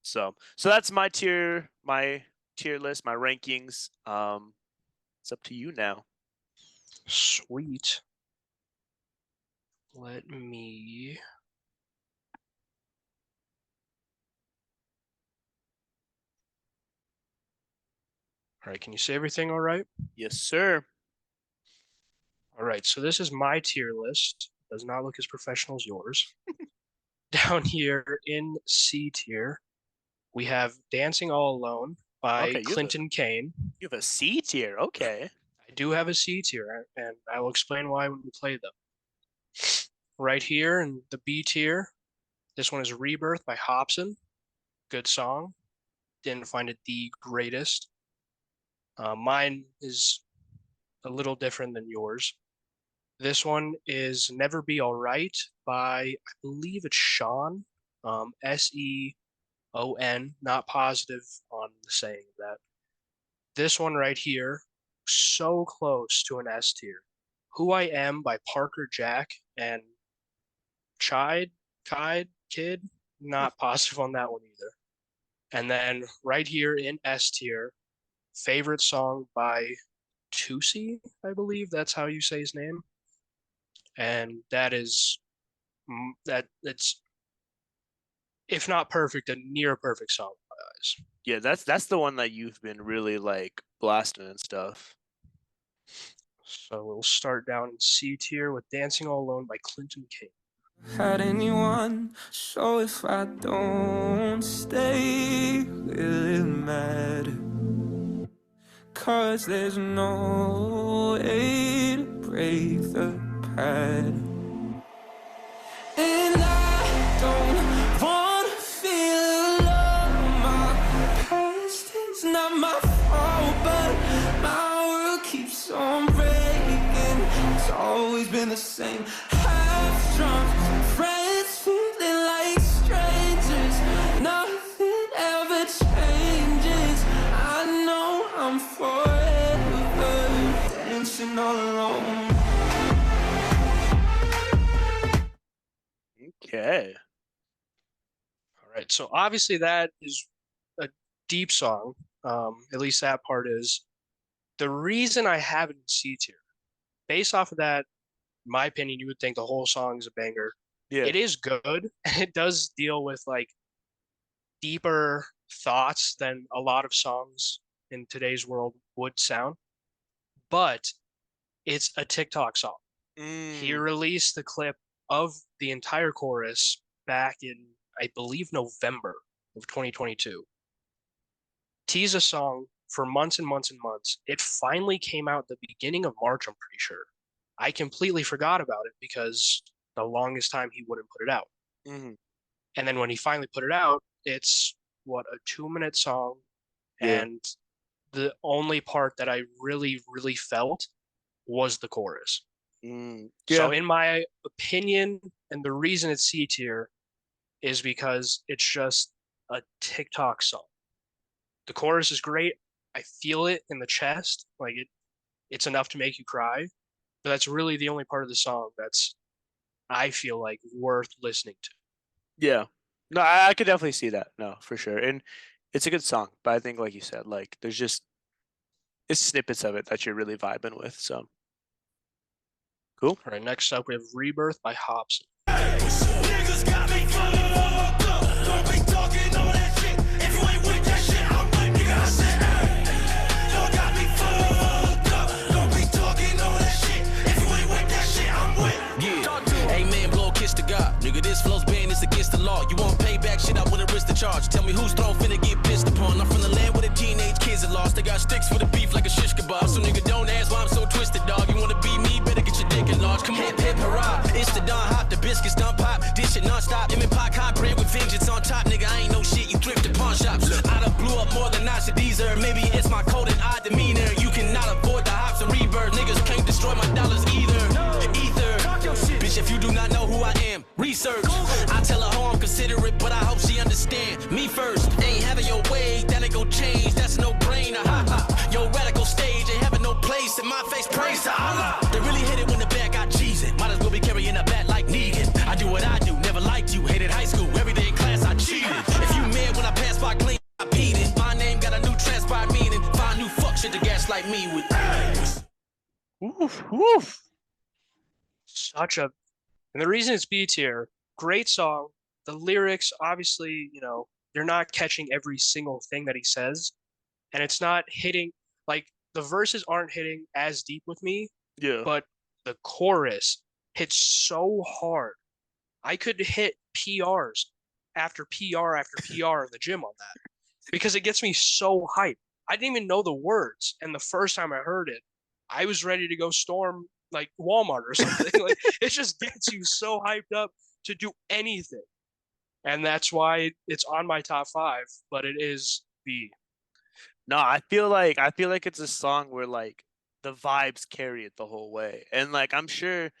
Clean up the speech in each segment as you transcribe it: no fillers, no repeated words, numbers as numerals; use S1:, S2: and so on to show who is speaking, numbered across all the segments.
S1: So that's my tier list, my rankings. It's up to you now.
S2: Sweet. Let me. All right, can you see everything all right?
S1: Yes, sir.
S2: All right, so this is my tier list. Does not look as professional as yours. Down here in C tier, we have Dancing All Alone by
S1: Okay,
S2: Clinton Kane.
S1: You have a C tier. Okay.
S2: I do have a C tier, and I will explain why when we play them. Right here in the B tier, this one is Rebirth by Hopsin. Good song. Didn't find it the greatest. Mine is a little different than yours. This one is Never Be Alright by, I believe it's Sean, Seon, not positive on the saying of that. This one right here, so close to an S tier. Who I Am by Parker Jack and Kid, not positive on that one either. And then right here in S tier, favorite song by Toosii, I believe that's how you say his name. And that is it's if not perfect, a near perfect song in my eyes.
S1: Yeah, that's the one that you've been really like blasting and stuff.
S2: So we'll start down in C tier with Dancing All Alone by Clinton Kane.
S3: Had anyone, so if I don't stay, will it matter? 'Cause there's no way to break the pattern. And I don't wanna feel alone. My past is not my fault, but my world keeps on breaking. It's always been the same. Half drunk friends feeling like strangers. Nothing ever changes. I know I'm forever dancing all alone.
S1: Okay.
S2: All right, so obviously that is a deep song. At least that part is. The reason I have it in C tier, based off of that, in my opinion, you would think the whole song is a banger.
S1: Yeah.
S2: It is good. It does deal with like deeper thoughts than a lot of songs in today's world would sound. But it's a TikTok song. He released the clip of the entire chorus back in, I believe, November of 2022. Teased a song for months and months and months. It finally came out the beginning of March, I'm pretty sure. I completely forgot about it because the longest time he wouldn't put it out.
S1: Mm-hmm.
S2: And then when he finally put it out, it's what, a 2-minute song.
S1: Yeah.
S2: And the only part that I really, really felt was the chorus.
S1: Yeah.
S2: So in my opinion, and the reason it's C tier is because it's just a TikTok song. The chorus is great. I feel it in the chest. Like it's enough to make you cry. But that's really the only part of the song that's, I feel like, worth listening to.
S1: Yeah. No, I could definitely see that. No, for sure. And it's a good song, but I think like you said, like there's just it's snippets of it that you're really vibing with. So cool.
S2: All right, next up we have Rebirth by Hopsin.
S4: Niggas got me fucked up. Don't be talking all that shit. If you ain't with that shit, I'm with nigga. I said, hey, y'all got me fucked up. Don't be talking all that shit. If you ain't with that shit, I'm with.
S5: Yeah. Amen, blow a kiss to God. Nigga, this flow's banned, it's against the law. You want payback shit, I wouldn't risk the charge. Tell me who's throne finna get pissed upon. I'm from the land where the teenage kids are lost. They got sticks for the beef like a shish kebab. So nigga, don't ask why I'm so twisted, dog. You wanna be me, better get your dick enlarged. Come on, hip hurrah. It's the Don Hop, the biscuits done pop. Dish it non-stop. Him and Pac hot bread with vengeance on top. Nigga, I ain't no shit, you thrift at pawn shops. I done blew up more than I should deserve. Maybe it's my cold and odd demeanor. You cannot avoid the hops and rebirth. Niggas can't destroy my dollars either. Ether. Bitch, if you do not know who I am, research. I tell her how I'm considerate, but I hope she understand. Me first, ain't having your way, that ain't gon' change. That's a no-brainer. Your radical stage ain't having no place in my face. Praise to Allah. They really hit it when the back got cheesing. Might as well be carrying a bat like Negan. I do what I do, never liked you. Hated high school, every day me with.
S1: Oof, oof.
S2: And the reason it's B tier, great song. The lyrics, obviously, you're not catching every single thing that he says, and it's not hitting, like, the verses aren't hitting as deep with me,
S1: Yeah.
S2: but the chorus hits so hard. I could hit PRs after PR after PR in the gym on that because it gets me so hyped. I didn't even know the words, and the first time I heard it, I was ready to go storm like Walmart or something. Like it just gets you so hyped up to do anything, and that's why it's on my top 5. But it is B.
S1: No, I feel like it's a song where like the vibes carry it the whole way. And like I'm sure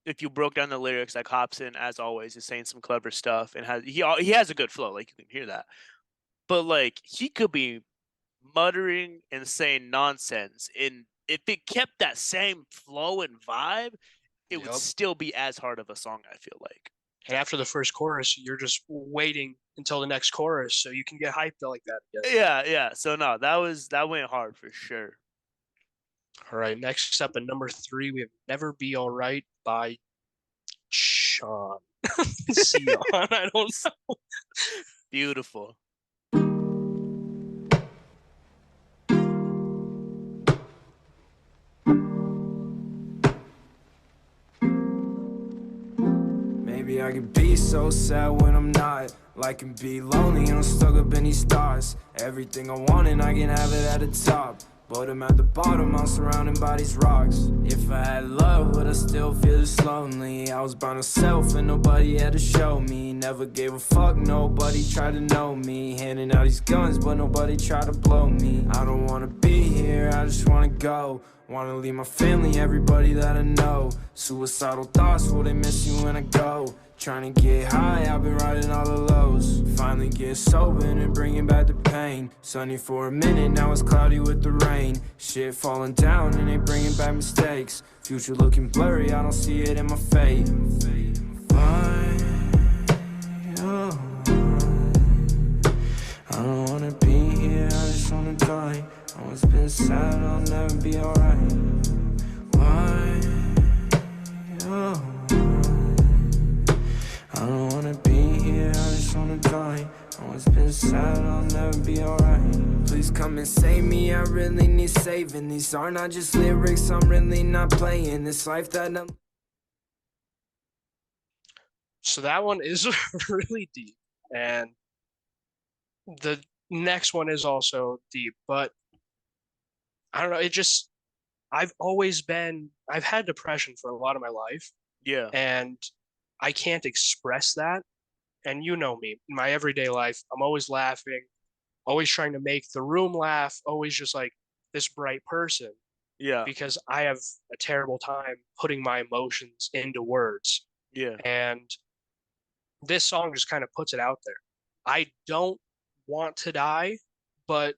S1: if you broke down the lyrics, like Hopsin, as always, is saying some clever stuff and he has a good flow, like you can hear that. But like he could be muttering and saying nonsense, and if it kept that same flow and vibe, it would
S2: Yep.
S1: still be as hard of a song, I feel like.
S2: And after the first chorus, you're just waiting until the next chorus so you can get hyped like that again.
S1: Yeah. So no, that went hard for sure.
S2: All right, next up at number 3, we have Never Be Alright by Sean. Sion, I don't know.
S1: Beautiful.
S3: Maybe I could be so sad when I'm not. Like and be lonely and I'm stuck up in these stars. Everything I want and I can have it at the top. But I'm at the bottom, I'm surrounded by these rocks. If I had love, would I still feel this lonely? I was by myself and nobody had to show me. Never gave a fuck, nobody tried to know me. Handing out these guns, but nobody tried to blow me. I don't wanna be here, I just wanna go. Wanna leave my family, everybody that I know. Suicidal thoughts, will they miss you when I go? Trying to get high, I've been riding all the lows. Finally get sober and bringing back the pain. Sunny for a minute, now it's cloudy with the rain. Shit falling down and they bringing back mistakes. Future looking blurry, I don't see it in my fate. Why? Oh, I don't wanna be here, I just wanna die. Always been sad, I'll never be alright. Why? Oh, I don't wanna be here, I just wanna die. Always been sad, I'll never be alright. Please come and save me, I really need saving. These are not just lyrics, I'm really not playing this life that I'm.
S2: So that one is really deep. And the next one is also deep, but I don't know, I've had depression for a lot of my life,
S1: Yeah.
S2: and I can't express that. And you know me, in my everyday life, I'm always laughing, always trying to make the room laugh, always just like this bright person
S1: Yeah.
S2: because I have a terrible time putting my emotions into words.
S1: Yeah.
S2: And this song just kind of puts it out there. I don't want to die, but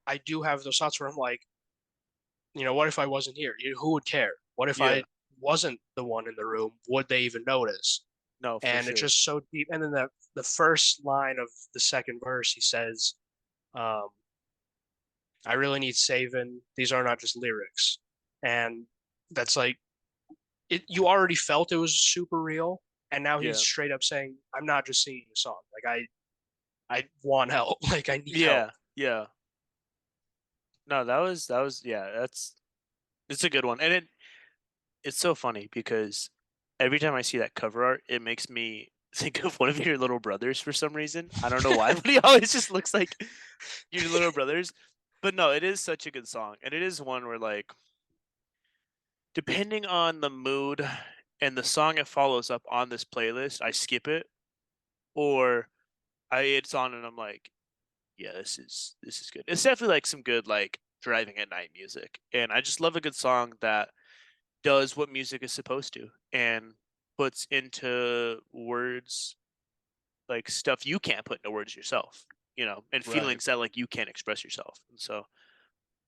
S2: I do have those thoughts where I'm like, what if I wasn't here? Who would care? What if
S1: Yeah.
S2: I wasn't the one in the room? Would they even notice?
S1: No, for
S2: And
S1: sure.
S2: it's just so deep. And then the first line of the second verse, he says, um, I really need saving. These are not just lyrics. And that's like you already felt it was super real, and now he's
S1: Yeah.
S2: straight up saying, I'm not just singing a song. Like I want help. Like I need help.
S1: Yeah. No, that was yeah, it's a good one. And it's so funny because every time I see that cover art, it makes me think of one of your little brothers for some reason. I don't know why, but he always just looks like your little brothers. But no, it is such a good song. And it is one where like depending on the mood and the song it follows up on this playlist, I skip it or it's on and I'm like, yeah, this is good. It's definitely like some good like driving at night music. And I just love a good song that does what music is supposed to and puts into words like stuff you can't put into words yourself, and
S2: Right.
S1: feelings that like you can't express yourself. And so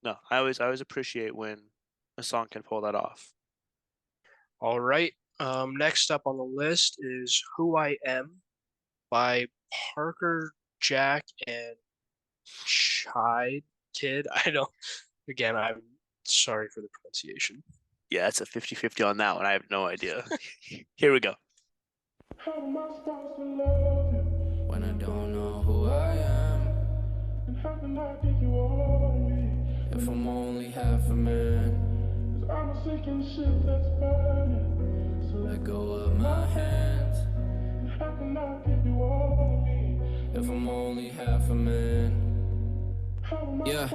S1: no, I always appreciate when a song can pull that off.
S2: All right. Next up on the list is Who I Am by Parker, Jack, and Chide Kid. I don't, again, I'm Sorry for the pronunciation.
S1: Yeah, it's a 50-50 on that one. I have no idea. Here we go.
S3: How am I supposed to love you when I don't know who I am? And how can I give you all of me if I'm only half a man? 'Cause I'm a sinking ship that's burning, so let go of my hands. And how can I give you all of me if I'm only half a man?
S5: Yeah.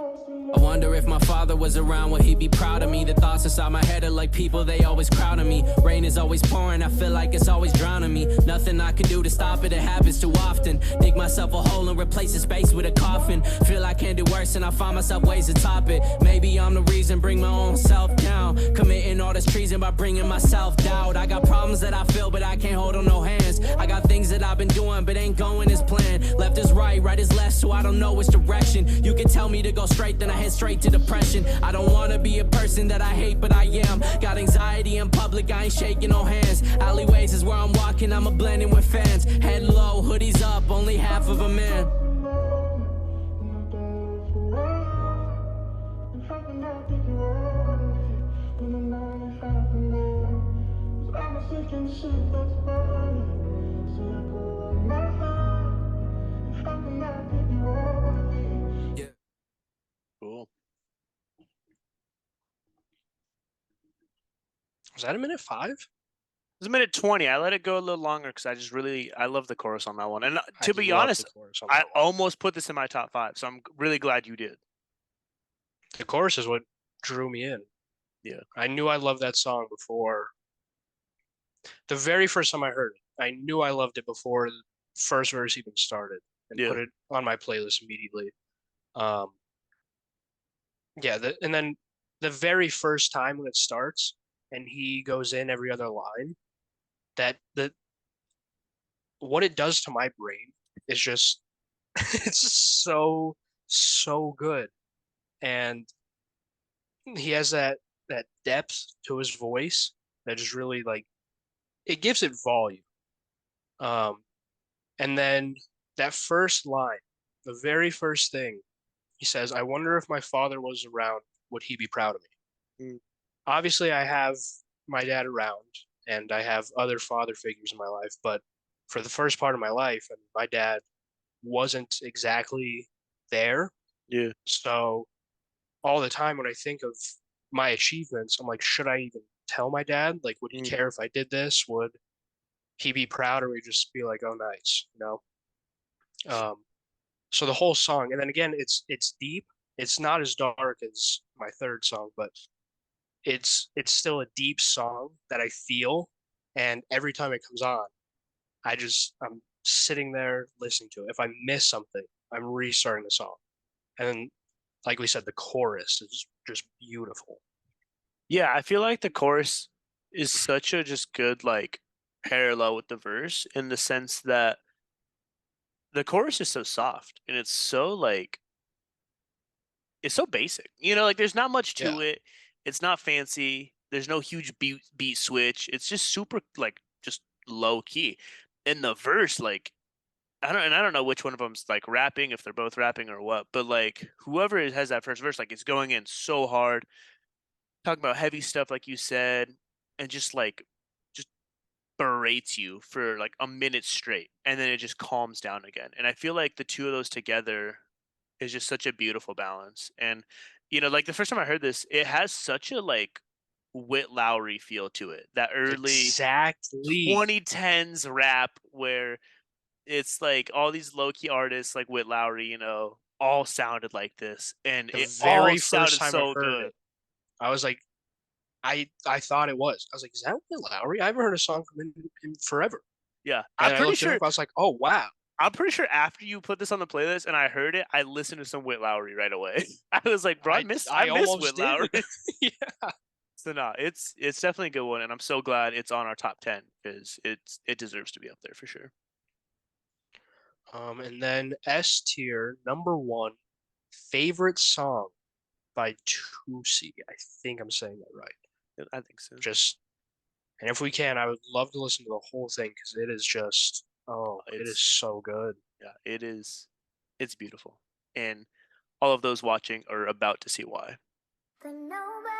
S5: I wonder if my father was around, would he be proud of me? The thoughts inside my head are like people, they always crowding me. Rain is always pouring, I feel like it's always drowning me. Nothing I can do to stop it, it happens too often. Dig myself a hole and replace the space with a coffin. Feel I can do worse and I find myself ways to top it. Maybe I'm the reason, bring my own self down. Committing all this treason by bringing myself doubt. I got problems that I feel, but I can't hold on no hands. I got things that I've been doing, but ain't going as planned. Left is right, right is left, so I don't know which direction. You can tell me to go straight, then I head straight to depression. I don't wanna be a person that I hate, but I am. Got anxiety in public, I ain't shaking no hands. Alleyways is where I'm walking, I'm a blending with fans. Head low, hoodies up, only half of a man.
S1: Cool.
S2: Was that a minute 5?
S1: It's a minute 20. I let it go a little longer because I love the chorus on that one. And
S2: I
S1: to be
S2: love
S1: honest,
S2: the chorus on
S1: I
S2: that one.
S1: almost put this in my top 5, so I'm really glad you did.
S2: The chorus is what drew me in.
S1: Yeah.
S2: I knew I loved that song before. The very first time I heard it, I knew I loved it before the first verse even started, and
S1: Yeah.
S2: put it on my playlist immediately. Yeah, and then the very first time when it starts and he goes in every other line, that what it does to my brain is just it's just so good. And he has that depth to his voice that is really like it gives it volume. Um, and then that first line, the very first thing he says, "I wonder if my father was around, would he be proud of me?"
S1: Mm.
S2: Obviously, I have my dad around, and I have other father figures in my life, but for the first part of my life, and my dad wasn't exactly there.
S1: Yeah.
S2: So all the time when I think of my achievements, I'm like, should I even tell my dad? Like, would he
S1: Mm.
S2: care if I did this? Would he be proud, or would he just be like, oh, nice, you know? So the whole song, and then again, it's deep. It's not as dark as my third song, but it's still a deep song that I feel, and every time it comes on, I'm sitting there listening to it. If I miss something, I'm restarting the song. And then, like we said, the chorus is just beautiful.
S1: Yeah, I feel like the chorus is such a just good like parallel with the verse in the sense that the chorus is so soft and it's so like it's so basic. You know, like there's not much
S2: Yeah.
S1: to it. It's not fancy. There's no huge beat switch. It's just super like just low key. In the verse, like I don't know which one of them's like rapping, if they're both rapping or what, but like whoever has that first verse, like it's going in so hard, talking about heavy stuff like you said, and just berates you for like a minute straight, and then it just calms down again. And I feel like the two of those together is just such a beautiful balance. And like the first time I heard this, it has such a like Whit Lowry feel to it. That early
S2: Exactly.
S1: 2010s rap where it's like all these low key artists like Whit Lowry, all sounded like this, and
S2: The
S1: it all
S2: very first
S1: sounded
S2: time I
S1: so
S2: heard
S1: good.
S2: it, I was like, I thought it was. I was like, is that Will Lowry? I haven't heard a song from him in forever.
S1: Yeah,
S2: And I looked it up. I was like, oh wow.
S1: I'm pretty sure after you put this on the playlist and I heard it, I listened to some Whit Lowry right away. I was like, bro, I
S2: I
S1: miss
S2: almost
S1: Whit
S2: did.
S1: Lowry.
S2: Yeah.
S1: So no, it's definitely a good one, and I'm so glad it's on our top 10 because it deserves to be up there for sure.
S2: And then S tier, number 1, favorite song by Toosii. I think I'm saying that right.
S1: I think so.
S2: And if we can, I would love to listen to the whole thing because it is just, it is so good.
S1: Yeah, it is. It's beautiful, and all of those watching are about to see why.
S6: Then nobody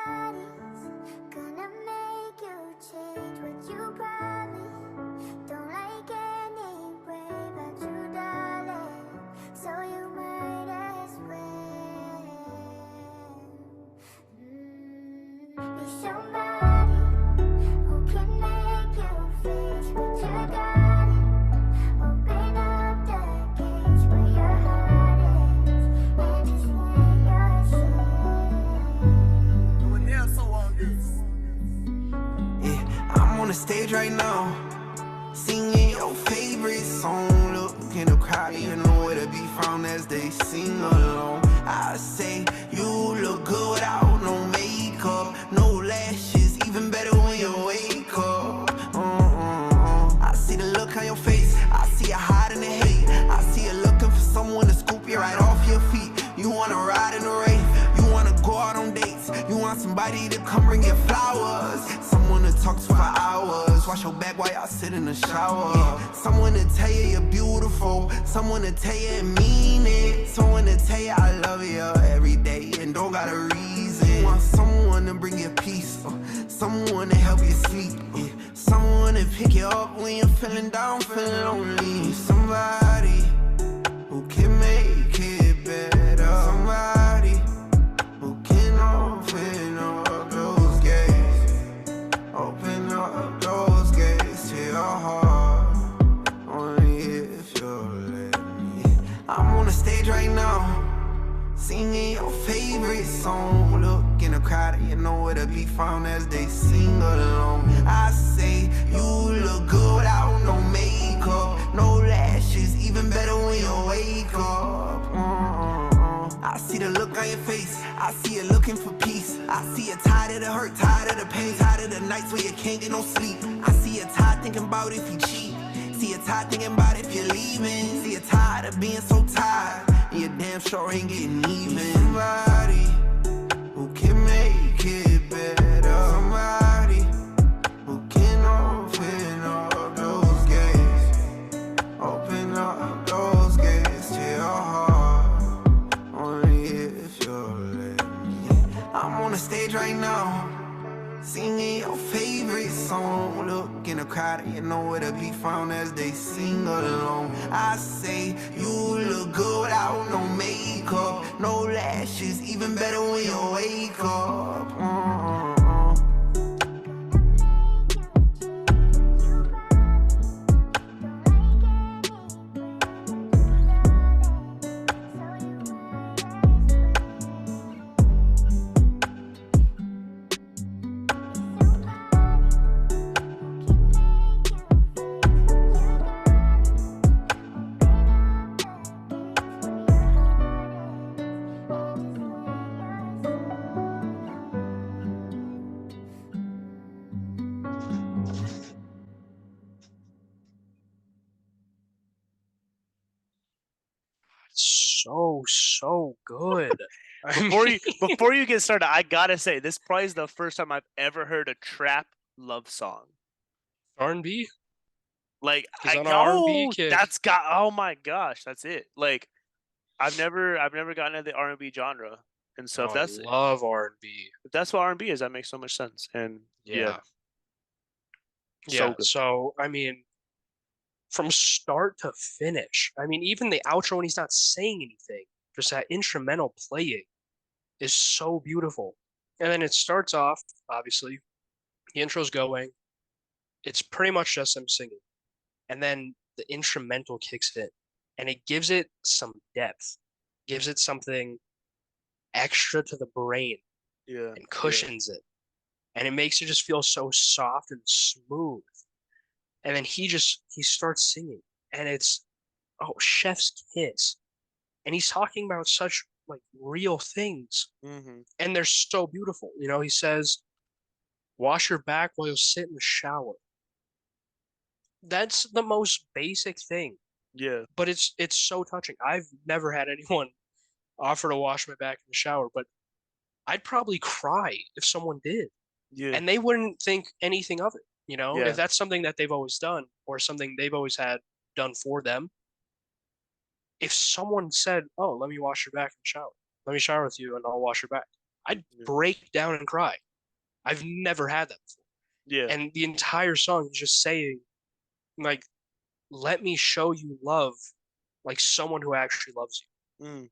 S6: in the crowd, you know where to be found as they sing along. I say you look good without no makeup, no lashes, even better when you wake up. I see the look on your face, I see you hiding the hate, I see you looking for someone to scoop you right off your feet. You wanna ride in the rain, you wanna go out on dates, you want somebody to come bring you flowers, someone to talk to for hours, wash your back while y'all sit in the shower. Someone to tell you you're beautiful, someone to tell you and mean it, someone to tell you I love you every day and don't got a reason. You want someone to bring you peace, someone to help you sleep, someone to pick you up when you're feeling down, feeling lonely. Somebody who can make it better, somebody who can open up those gates, open up those gates to your heart, only if you'll let me. I'm on the stage right now, singing your favorite song. Look in the crowd, you know where to be found as they sing along. I say you look good without no makeup, no lashes, even better when you wake up. I see the look on your face, I see you looking for peace, I see you tired of the hurt, tired of the pain, tired of the nights where you can't get no sleep. I see you tired thinking about if you cheat, see you tired thinking about if you're leaving, see you tired of being so tired, and you damn sure ain't getting even. Somebody who can make it better, somebody who can open up those gates, open up those gates to your heart, only if you'll let me. I'm on the stage right now, singing your favorite song. Look in the crowd, you know where to be found as they sing along. I say you look good without no makeup, no lashes, even better when you wake up.
S2: So good.
S1: Before you get started, I gotta say this probably is the first time I've ever heard a trap love song.
S2: R&B,
S1: Like
S2: he's on an R&B kick.
S1: that's got oh my gosh, that's it. Like I've never gotten into the R&B genre, and so
S2: I love R&B.
S1: if that's what R&B is, that makes so much sense. And
S2: Yeah.
S1: so good.
S2: So I mean, from start to finish, I mean, even the outro when he's not saying anything, just that instrumental playing is so beautiful. And then it starts off, obviously, the intro's going. It's pretty much just them singing. And then the instrumental kicks in, and it gives it some depth, gives it something extra to the brain
S1: Yeah,
S2: and cushions it. And it makes it just feel so soft and smooth. And then he starts singing, and it's chef's kiss. And he's talking about such like real things, and they're so beautiful. You know, he says, "Wash your back while you sit in the shower." That's the most basic thing,
S1: yeah,
S2: but it's so touching. I've never had anyone offer to wash my back in the shower, but I'd probably cry if someone did,
S1: yeah,
S2: and they wouldn't think anything of it. You know,
S1: yeah.
S2: if that's something that they've always done or something they've always had done for them, if someone said, "Oh, let me wash your back in the shower. Let me shower with you and I'll wash your back," I'd break down and cry. I've never had that before.
S1: Yeah.
S2: And the entire song is just saying, like, let me show you love like someone who actually loves you.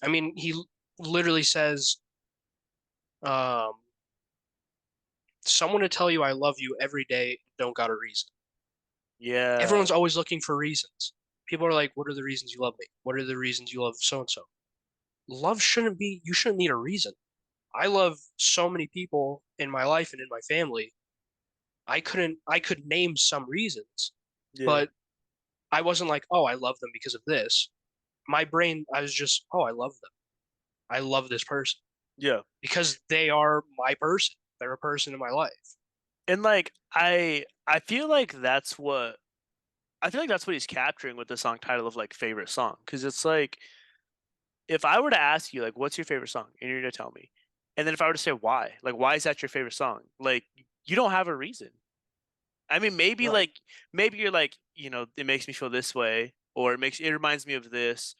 S2: I mean, he literally says, someone to tell you I love you every day, don't got a reason.
S1: Yeah.
S2: Everyone's always looking for reasons. People are like, what are the reasons you love me? What are the reasons you love so and so? Love shouldn't be, you shouldn't need a reason. I love so many people in my life and in my family. I could name some reasons,
S1: Yeah.
S2: but I wasn't like, oh, I love them because of this. My brain, I was just, oh, I love them. I love this person
S1: Yeah.
S2: because they are my person. They're a person in my life.
S1: And like I feel like that's what he's capturing with the song title of like favorite song, because it's like if I were to ask you like what's your favorite song and you're gonna tell me, and then if I were to say why, like why is that your favorite song, like you don't have a reason. I mean, maybe
S2: Right.
S1: like maybe you're like, it makes me feel this way, or it reminds me of this,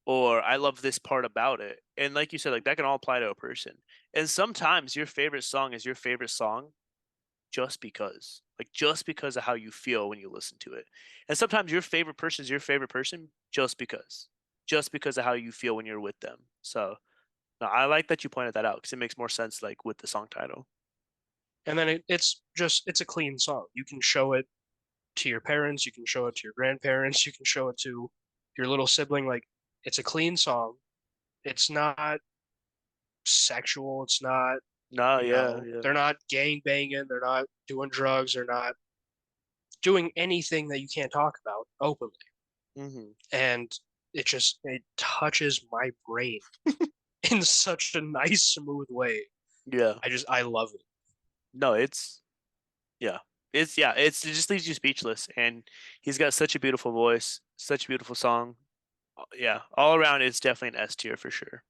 S1: or I love this part about it. And like you said, like that can all apply to a person. And sometimes your favorite song is your favorite song just because of how you feel when you listen to it. And sometimes your favorite person is your favorite person just because of how you feel when you're with them. So no, I like that you pointed that out because it makes more sense like with the song title.
S2: And then it's a clean song. You can show it to your parents, you can show it to your grandparents, you can show it to your little sibling. Like it's a clean song. It's not sexual. It's not,
S1: No, yeah, yeah.
S2: they're not gang banging. They're not doing drugs. They're not doing anything that you can't talk about openly.
S1: Hmm.
S2: And it touches my brain in such a nice, smooth way.
S1: Yeah.
S2: I love it.
S1: No, yeah. It just leaves you speechless. And he's got such a beautiful voice, such a beautiful song. Yeah, all around it's definitely an S tier for sure.